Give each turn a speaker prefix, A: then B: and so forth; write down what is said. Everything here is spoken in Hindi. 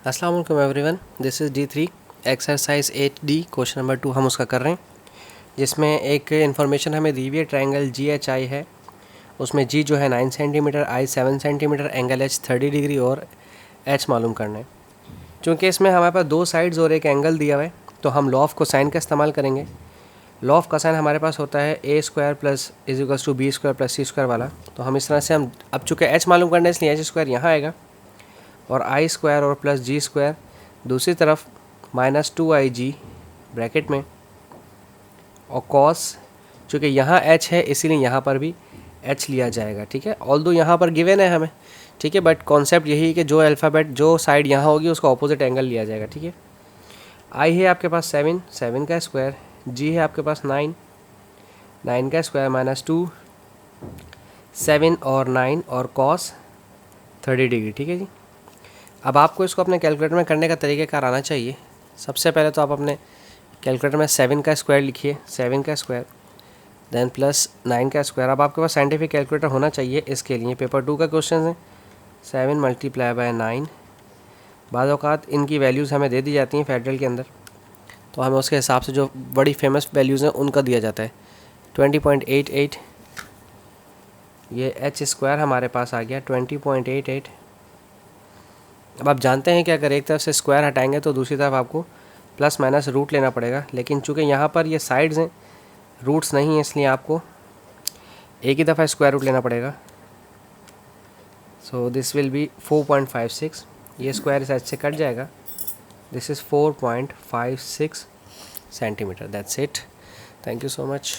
A: अस्सलाम वालेकुम everyone, this is D3 exercise 8D question number 2 हम उसका कर रहे हैं, जिसमें एक इन्फॉर्मेशन हमें दी हुई है। ट्रायंगल GHI है, उसमें G जो है 9 centimetre, I 7 centimetre, angle H 30 degree और H मालूम करना है। चूँकि इसमें हमारे पास दो साइड्स और एक एंगल दिया हुआ है, तो हम लॉ ऑफ कोसाइन का इस्तेमाल करेंगे। लॉ ऑफ कोसाइन हमारे पास होता है A² plus = B² plus C² वाला। तो हम इस तरह से हम अब चूँकि H मालूम करना है, इसलिए H² यहाँ आएगा और I² और प्लस G² दूसरी तरफ -2IG ब्रैकेट में, और कॉस चूँकि यहाँ H है इसीलिए यहाँ पर भी H लिया जाएगा। ठीक है, ऑल्दो यहाँ पर गिवन है हमें, ठीक है, बट कॉन्सेप्ट यही है कि जो अल्फ़ाबेट जो साइड यहाँ होगी उसका ऑपोजिट एंगल लिया जाएगा। ठीक है, I है आपके पास 7, 7 का स्क्वायर, G है आपके पास 9, 9 का स्क्वायर -2, 7 और 9 और कॉस 30 डिग्री। ठीक है जी, अब आपको इसको अपने कैलकुलेटर में करने का तरीक़ाकार आना चाहिए। सबसे पहले तो आप अपने कैलकुलेटर में 7 का स्क्वायर लिखिए, 7 का स्क्वायर, देन प्लस 9 का स्क्वायर। अब आपके पास साइंटिफिक कैलकुलेटर होना चाहिए इसके लिए। पेपर 2 का क्वेश्चन है, 7 × 9। बाद औक़ात इनकी वैल्यूज़ हमें दे दी जाती हैं फेडरल के अंदर, तो हमें उसके हिसाब से जो बड़ी फेमस वैल्यूज़ हैं उनका दिया जाता है। 20.88, ये H² हमारे पास आ गया 20.88। अब आप जानते हैं कि अगर एक तरफ से स्क्वायर हटाएंगे तो दूसरी तरफ आपको प्लस माइनस रूट लेना पड़ेगा, लेकिन चूंकि यहाँ पर ये साइड्स हैं, रूट्स नहीं हैं, इसलिए आपको एक ही दफ़ा स्क्वायर रूट लेना पड़ेगा। सो दिस विल बी 4.56, ये स्क्वायर इस से कट जाएगा। This is 4.56 centimetre. That's it, thank you so much.